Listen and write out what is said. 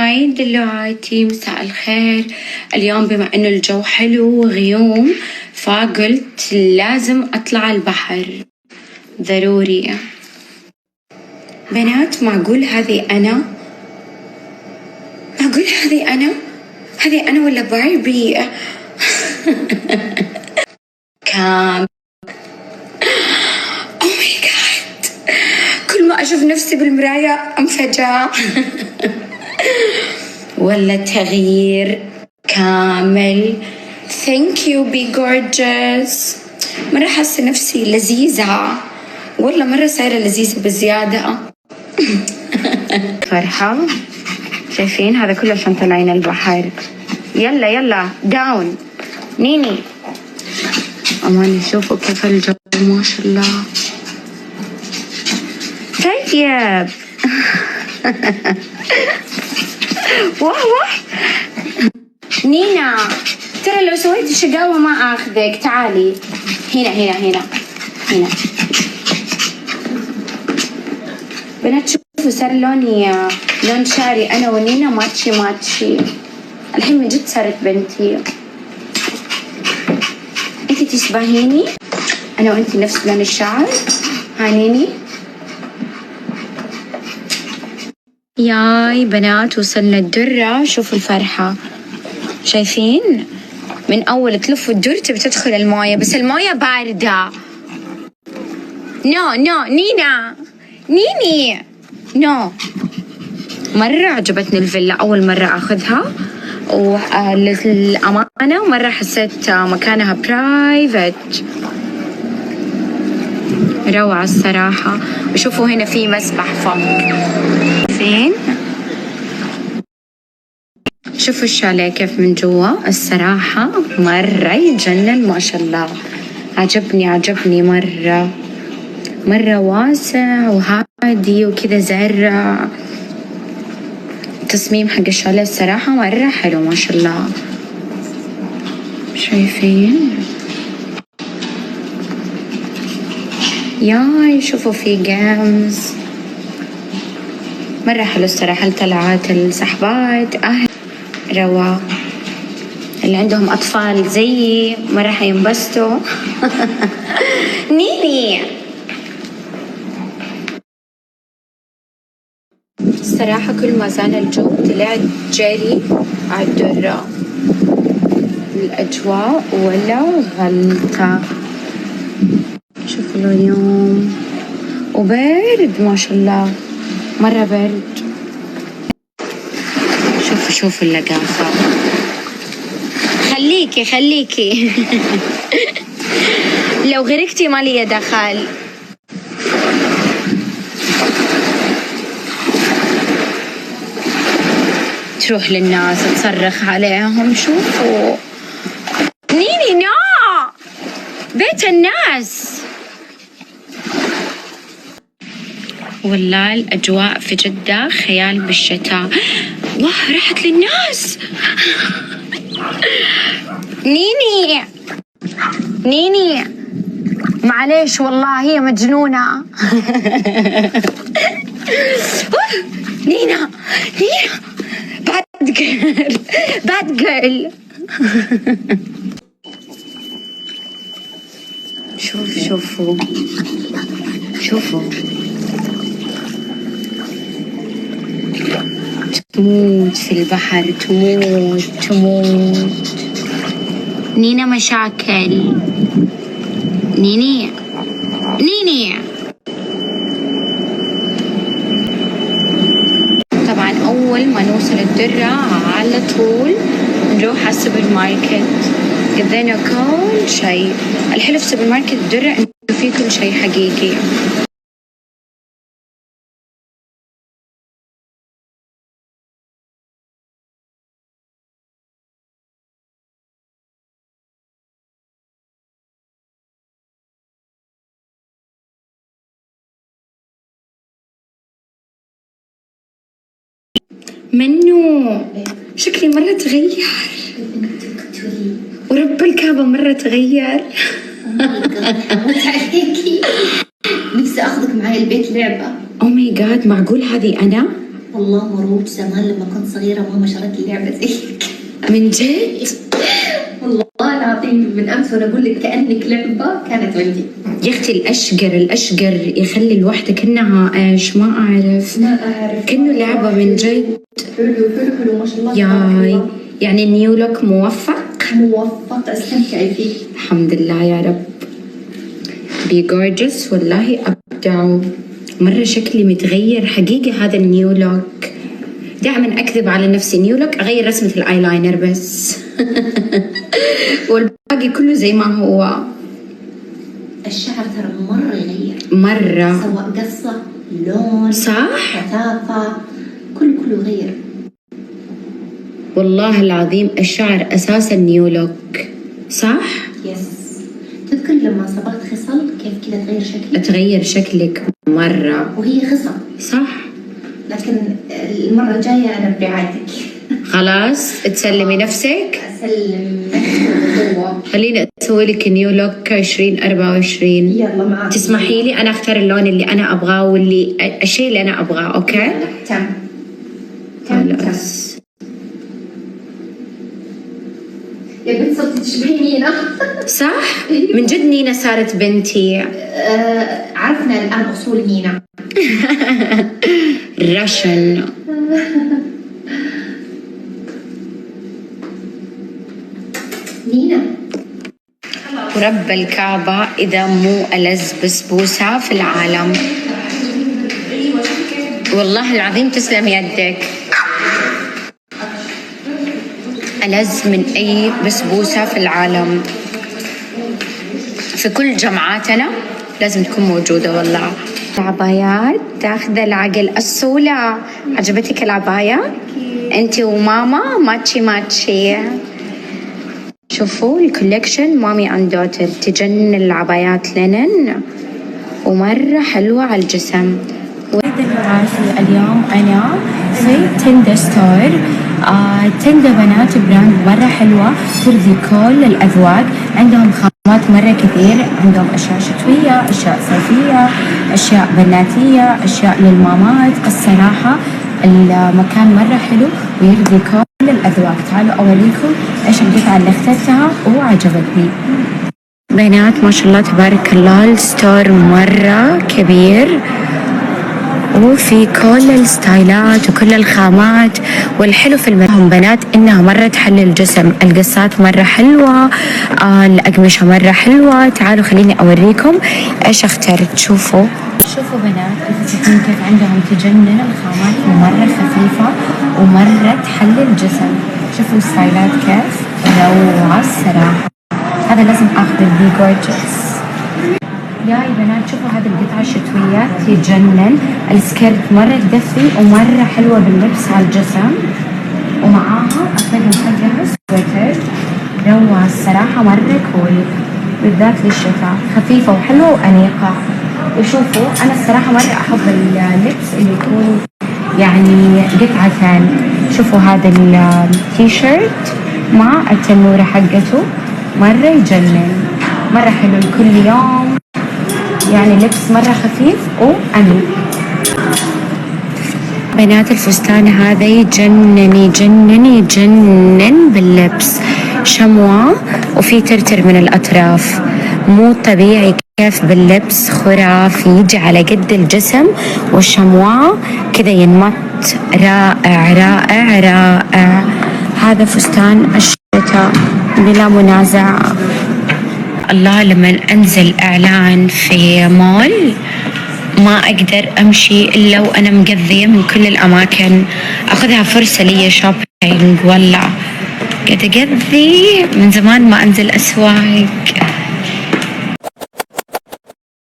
هاي دلوقتي مساء الخير. اليوم بما انه الجو حلو وغيوم فقلت لازم اطلع البحر ضروري. بنات معقول هذه انا؟ معقول هذه انا ولا باربي؟ كام اوه ماي جاد، كل ما اشوف نفسي بالمراية انفجع. ولا تغيير كامل. thank you be gorgeous. مرة حاسة نفسي لذيذة، والله مرة صايرة لذيذة بزيادة. فرحة شايفين هذا كله عشان طلعين البحر. يلا داون نيني. أمان شوفوا كيف الجو ما شاء الله. طيب. واه نينا، ترى لو سويتي شقاوة ما اخذك. تعالي هنا. بنات شوفوا صار لوني لون شعري انا ونينا ماتشي. الحين من جد صارت بنتي. انتي تشبهيني، انا وانتي نفس لون الشعر. هانيني. ياي بنات وصلنا الدرة. شوفوا الفرحة، شايفين من أول تلفوا الدر تبي تدخل الموية، بس الموية باردة. نو نيني نو. مرة عجبتني الفيلا، أول مرة أخذها وللأمانة مرة حسيت مكانها برايفت، روعة الصراحة. وشوفوا هنا في مسبح فوق فين. شوفوا الشاليه كيف من جوا، الصراحة مرة يجنن ما شاء الله. عجبني مرة واسع وهادي وكذا زرع. التصميم حق الشاليه الصراحة مرة حلو ما شاء الله. شايفين ياي، شوفوا في جيمز مرة حلو الصراحة. الطلعات السحبات رواق. اللي عندهم أطفال زيي مرة حينبسطوا. نيني الصراحة كل ما زان الجو طلعت جري على الدرة. الأجواء ولا غلطة. شوفوا اليوم وبرد ما شاء الله، مرة برد. شوفوا اللقافة. خليكي. لو غرقتي ما لي دخل. تروح للناس تصرخ عليهم. شوفوا نيني بيت الناس. والله الأجواء في جدة خيال بالشتاء. واه راحت للناس. نيني معليش والله هي مجنونة. نينا bad girl. شوفوا تموت في البحر، تموت. نينا مشاكل. نيني طبعا أول ما نوصل الدرة على طول نروح على السوبر ماركت. قضينا كل شيء. الحلو في السوبر ماركت الدرة إنه فيه كل شيء حقيقي. منو شكلي مرة تغير، ورب الكعبة مرة تغير. نفسي اخذك معي البيت لعبة. او ماي جاد، معقول هذه انا؟ والله مروج زمان لما كنت صغيرة ماما شرت لي لعبة زيك. من جد؟ والله العظيم من أمس وأنا أقول لك كأنك لعبة كانت عندي. يا أختي الأشقر يخلي الوحدة كأنها إيش ما أعرف كأنه لعبة من جد. حلو ما شاء الله. ياي يعني النيو لوك موفق استمتعي فيه. الحمد لله يا رب. بي جورجس والله أبدعوا مرة. شكلي متغير حقيقي. هذا النيو لوك دائما أكذب على نفسي. نيو لوك أغير رسمة الآيلاينر بس والباقي كله زي ما هو. الشعر ترى مرة يغير مرة، سواء قصة لون صح كثافة كله يغير. والله العظيم الشعر أساسا نيو لوك صح؟ يس. تذكر لما صبغت خصل كيف كذا تغير شكلك مرة. وهي خصل صح. لكن المرة الجاية أنا برعايتك. خلاص تسلمي نفسك. أسلم نفسي. خليني أسوي لك نيو لوك 2024. يلا معك. تسمحي لي أنا أختار اللون اللي أنا أبغاه واللي الشيء اللي أنا أبغاه. أوكي؟ تم. خلاص. يا بنت صرتي تشبهي نينا. صح؟ من جد نينا صارت بنتي. عرفنا الآن أصول نينا. رشن. نينا ورب الكعبة إذا مو ألذ بسبوسة في العالم. والله العظيم تسلم يدك. ألذ من أي بسبوسة في العالم. في كل جمعاتنا لازم تكون موجودة والله. العبايات تاخذ العقل. الصولة عجبتك العباية؟ أنت وماما ماتشي. شوفوا الكوليكشن مامي أند دوتر تجنن. العبايات لينن ومرة حلوة على الجسم. اليوم أنا في تندا ستور. تندا بنات براند مرة حلوة ترضي كل الأذواق. عندهم خامات مرة كثير. عندهم أشياء شتوية، أشياء صيفية، أشياء بناتية، أشياء للمامات. الصراحة المكان مرة حلو ويرضي كل الأذواق. تعالوا أوريكم إيش القطعة اللي اخترتها وعجبتني. بنات ما شاء الله تبارك الله الستور مرة كبير وفي كل الستايلات وكل الخامات. والحلو في المهم بنات إنها مرة تحلي الجسم. القصات مرة حلوة، الأقمشة مرة حلوة. تعالوا خليني أوريكم إيش اخترت. شوفوا بنات الفساتين كيف عندهم تجنن. الخامات مرة خفيفة ومرة تحلي الجسم. شوفوا الستايلات كيف روعة الصراحة. هذا لازم أخذ البي جورجس. يا بنات شوفوا هذه القطعة الشتوية تجنن. السكيرت مرة تدفي ومرة حلوة باللبس على الجسم. ومعاها أخذ محجبة سويتر روعة الصراحة مرة كول بالذات للشتاء. خفيفة وحلوة وأنيقة. وشوفوا أنا الصراحة مرة أحب اللبس اللي يكون يعني قطعتين. شوفوا هذا التيشيرت مع التنورة حقته مرة يجنن. مرة حلو لكل يوم يعني لبس مرة خفيف وأنيق. بنات الفستان هذا يجنن باللبس. شموع وفي ترتر من الأطراف مو طبيعي كيف باللبس. خرافي يجي على قد الجسم والشموع كذا ينمط. رائع. هذا فستان الشتاء بلا منازع. الله لما أنزل إعلان في مول ما أقدر أمشي إلا وأنا مقضية من كل الأماكن. أخذها فرصة لي شوبينج والله. قد أقضي من زمان ما أنزل أسواق.